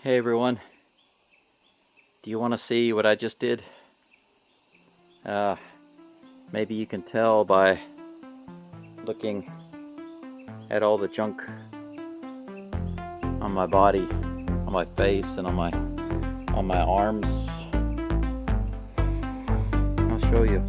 Hey everyone, do you want to see what I just did? Maybe you can tell by looking at all the junk on my body, on my face, and on my arms. I'll show you.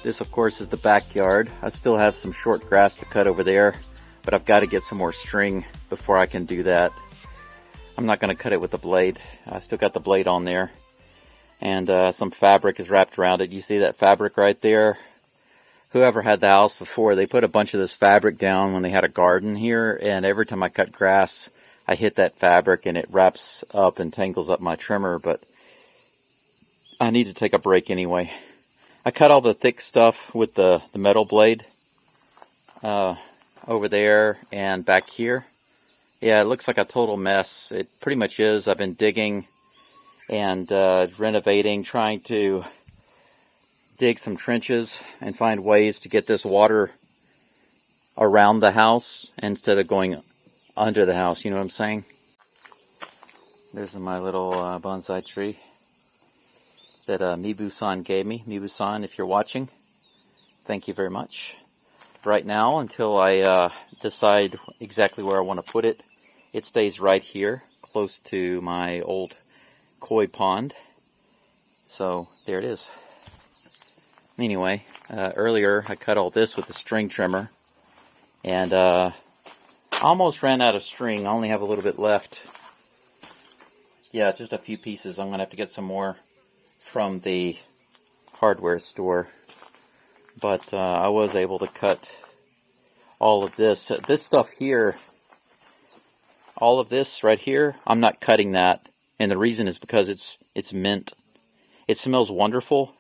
This, of course, is the backyard. I still have some short grass to cut over there, but I've got to get some more string before I can do that. I'm not going to cut it with the blade. I still got the blade on there. And some fabric is wrapped around it. You see that fabric right there? Whoever had the house before, they put a bunch of this fabric down when they had a garden here, and every time I cut grass, I hit that fabric and it wraps up and tangles up my trimmer, but I need to take a break anyway. I cut all the thick stuff with the metal blade over there and back here. Yeah, it looks like a total mess. It pretty much is. I've been digging and renovating, trying to dig some trenches and find ways to get this water around the house instead of going under the house. You know what I'm saying? There's my little bonsai tree that Mibu-san gave me. Mibu-san, if you're watching, thank you very much. Right now, until I decide exactly where I want to put it, it stays right here, close to my old koi pond. So, there it is. Anyway, earlier I cut all this with the string trimmer, and I almost ran out of string. I only have a little bit left. Yeah, it's just a few pieces. I'm going to have to get some more from the hardware store, but I was able to cut all of this. This stuff here, all of this right here, I'm not cutting that, and the reason is because it's mint. It smells wonderful,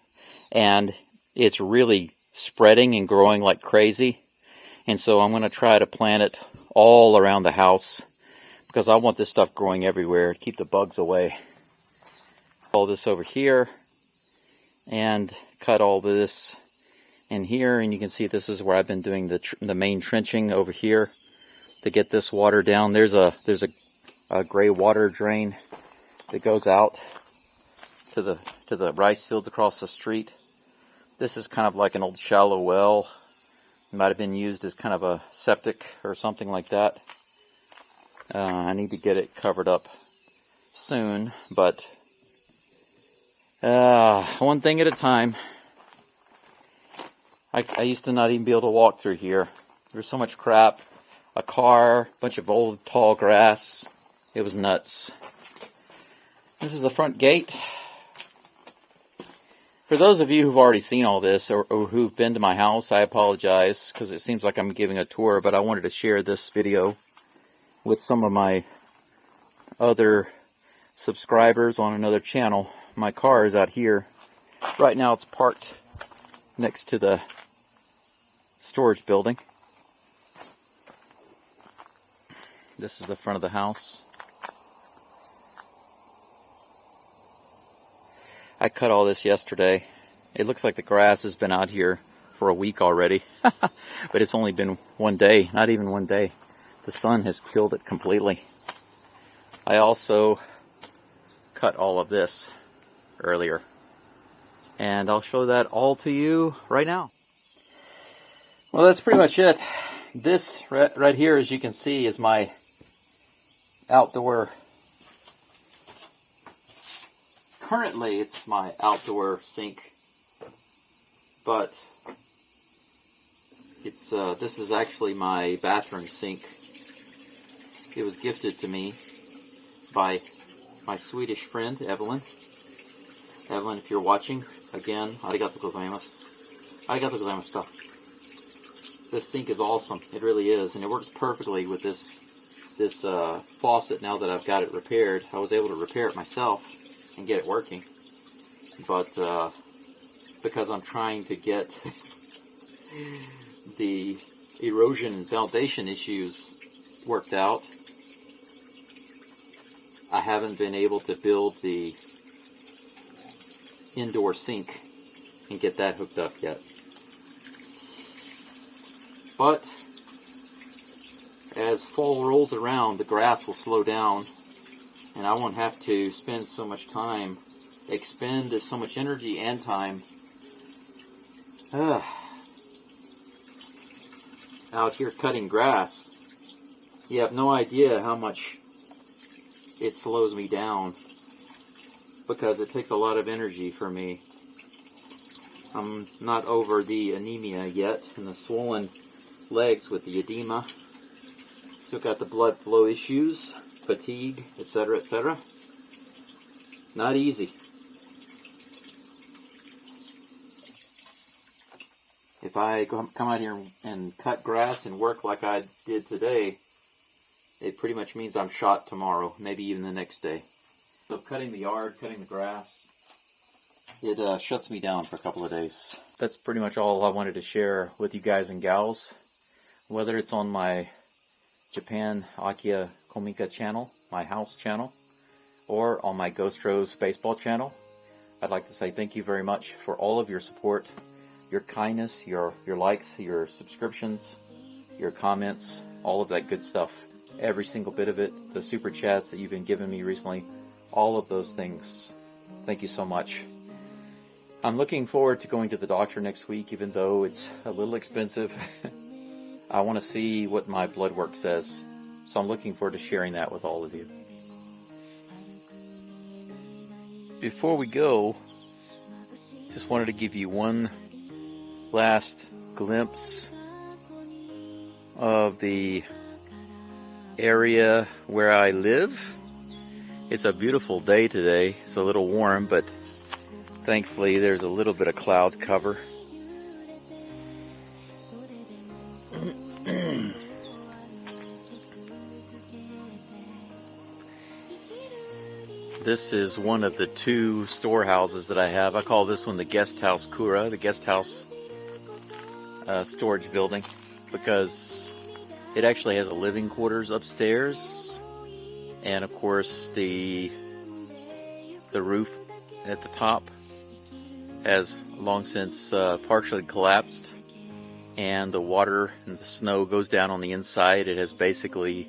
and it's really spreading and growing like crazy, and so I'm going to try to plant it all around the house because I want this stuff growing everywhere to keep the bugs away. All this over here, and cut all this in here, and you can see this is where I've been doing the main trenching over here to get this water down. There's a gray water drain that goes out to the rice fields across the street. This is kind of like an old shallow well. It might have been used as kind of a septic or something like that. I need to get it covered up soon, but one thing at a time. I used to not even be able to walk through here. There was so much crap. A car, a bunch of old tall grass. It was nuts. This is the front gate. For those of you who've already seen all this or who've been to my house, I apologize because it seems like I'm giving a tour, but I wanted to share this video with some of my other subscribers on another channel. My car is out here. Right now it's parked next to the storage building. This is the front of the house. I cut all this yesterday. It looks like the grass has been out here for a week already. But it's only been one day, not even one day. The sun has killed it completely. I also cut all of this earlier, and I'll show that all to you right now. Well, that's pretty much it. This right here, as you can see, is my outdoor, currently it's my outdoor sink, but it's this is actually my bathroom sink. It was gifted to me by my Swedish friend, Evelyn. Evelyn, if you're watching, Again, arigatou gozaimasu. Arigatou gozaimasu. This sink is awesome. It really is, and it works perfectly with this faucet. Now that I've got it repaired, I was able to repair it myself and get it working. But because I'm trying to get the erosion and foundation issues worked out, I haven't been able to build the indoor sink and get that hooked up yet. But as fall rolls around, the grass will slow down, and I won't have to spend so much time, expend so much energy and time out here cutting grass. You have no idea how much it slows me down, because it takes a lot of energy for me. I'm not over the anemia yet and the swollen legs with the edema. Still got the blood flow issues, fatigue, etc., etc. Not easy. If I come out here and cut grass and work like I did today, it pretty much means I'm shot tomorrow, maybe even the next day. So cutting the yard, cutting the grass, it shuts me down for a couple of days. That's pretty much all I wanted to share with you guys and gals. Whether it's on my Japan Akia Kominka channel, my house channel, or on my Ghost Rose baseball channel, I'd like to say thank you very much for all of your support, your kindness, your likes, your subscriptions, your comments, all of that good stuff. Every single bit of it, the super chats that you've been giving me recently, all of those things. Thank you so much. I'm looking forward to going to the doctor next week, even though it's a little expensive. I want to see what my blood work says, so I'm looking forward to sharing that with all of you. Before we go, just wanted to give you one last glimpse of the area where I live. It's a beautiful day today. It's a little warm, but thankfully there's a little bit of cloud cover. This is one of the two storehouses that I have. I call this one the guest house Kura, the guest house storage building, because it actually has a living quarters upstairs, and of course the roof at the top has long since partially collapsed, and the water and the snow goes down on the inside. It has basically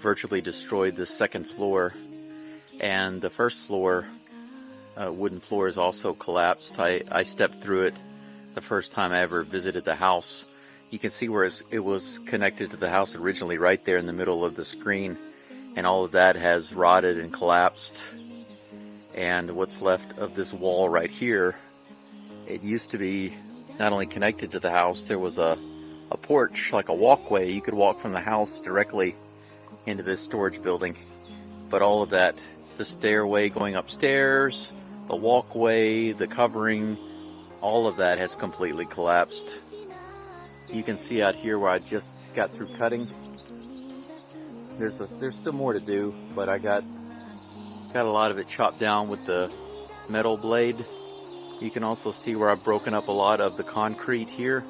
virtually destroyed the second floor, and the first floor wooden floor is also collapsed. I stepped through it the first time I ever visited the house. You can see where it was connected to the house originally, right there in the middle of the screen, and all of that has rotted and collapsed. And what's left of this wall right here, it used to be not only connected to the house, there was a porch, like a walkway. You could walk from the house directly into this storage building. But all of that, the stairway going upstairs, the walkway, the covering, all of that has completely collapsed. You can see out here where I just got through cutting. There's still more to do, but I got a lot of it chopped down with the metal blade. You can also see where I've broken up a lot of the concrete here.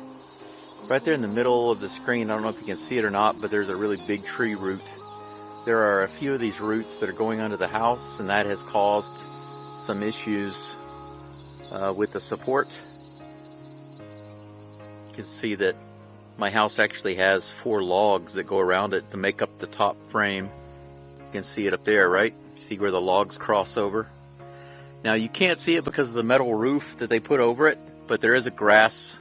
Right there in the middle of the screen, I don't know if you can see it or not, but there's a really big tree root. There are a few of these roots that are going under the house, and that has caused some issues with the support. You can see that my house actually has 4 logs that go around it to make up the top frame. You can see it up there, right? See where the logs cross over? Now you can't see it because of the metal roof that they put over it, but there is a grass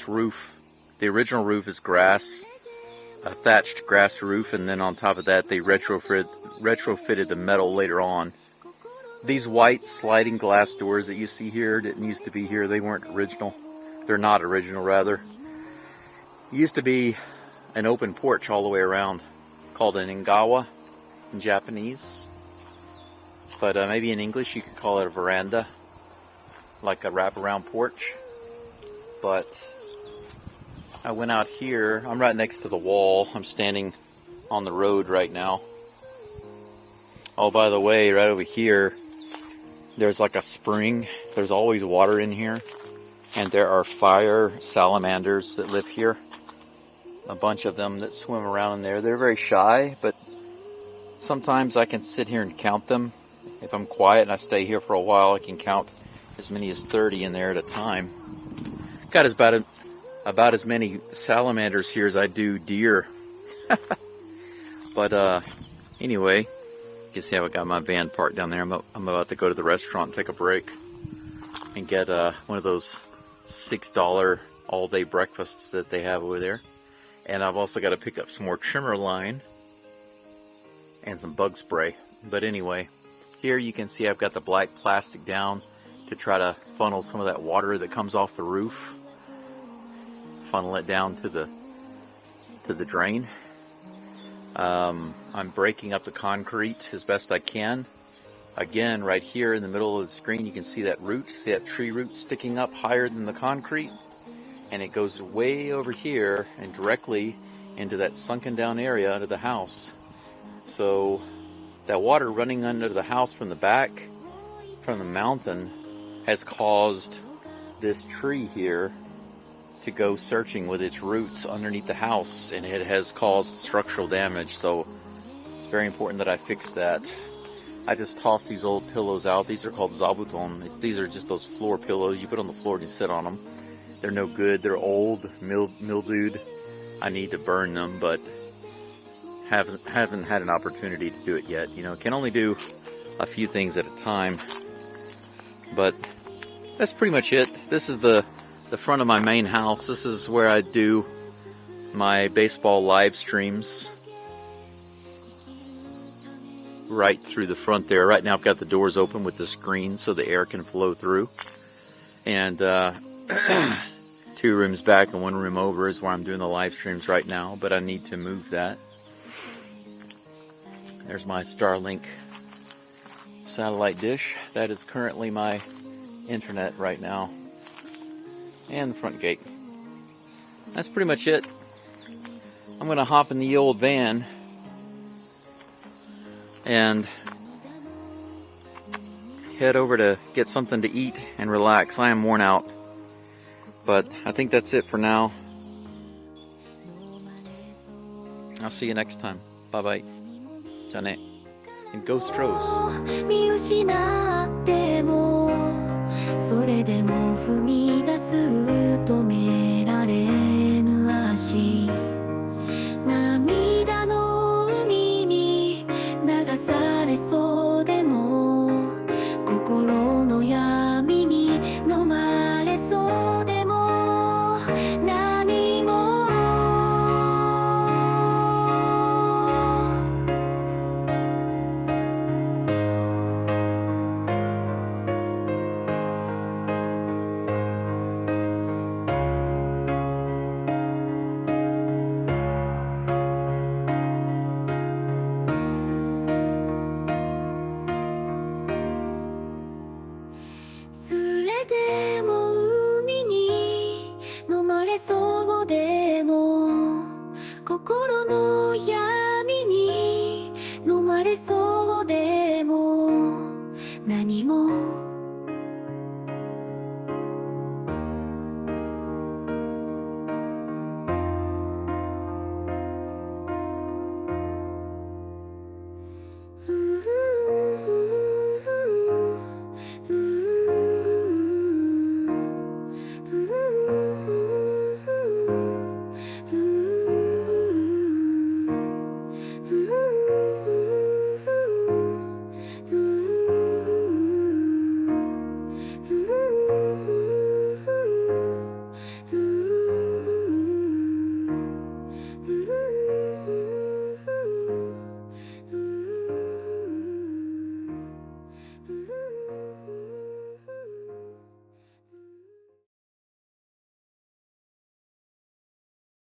roof. The original roof is grass, a thatched grass roof, and then on top of that they retrofitted the metal later on. These white sliding glass doors that you see here didn't used to be here. They weren't original. They're not original, rather. It used to be an open porch all the way around, called an ingawa in Japanese. But maybe in English you could call it a veranda. like a wraparound porch. But I went out here. I'm right next to the wall. I'm standing on the road right now. Oh, by the way, right over here, there's like a spring. There's always water in here. And there are fire salamanders that live here. A bunch of them that swim around in there. They're very shy, but sometimes I can sit here and count them. If I'm quiet and I stay here for a while, I can count as many as 30 in there at a time. Got about as many salamanders here as I do deer. But anyway, you can see I've got my van parked down there. I'm about to go to the restaurant and take a break and get one of those $6 all-day breakfasts that they have over there. And I've also got to pick up some more trimmer line and some bug spray. But anyway, here you can see I've got the black plastic down to try to funnel some of that water that comes off the roof. Funnel it down to the drain. I'm breaking up the concrete as best I can. Again, right here in the middle of the screen, you can see that root. See that tree root sticking up higher than the concrete? And it goes way over here and directly into that sunken down area under the house. So that water running under the house from the back, from the mountain, has caused this tree here to go searching with its roots underneath the house, and it has caused structural damage. So it's very important that I fix that. I just tossed these old pillows out. These are called zabuton. These are just those floor pillows you put on the floor and you sit on them. They're no good. They're old, mildewed. I need to burn them, but haven't had an opportunity to do it yet. You know, can only do a few things at a time. But that's pretty much it. This is the front of my main house. This is where I do my baseball live streams. Right through the front there. Right now I've got the doors open with the screen so the air can flow through. And 2 rooms back and 1 room over is where I'm doing the live streams right now, but I need to move that. There's my Starlink satellite dish. That is currently my internet right now. And the front gate. That's pretty much it. I'm going to hop in the old van and head over to get something to eat and relax. I am worn out. But I think that's it for now. I'll see you next time. Bye bye. じゃあね. And go Stros. 見失ってもそれでも踏み出す止められぬ足涙の海に流されそうでも心の闇に飲まれそうでも何もそれでも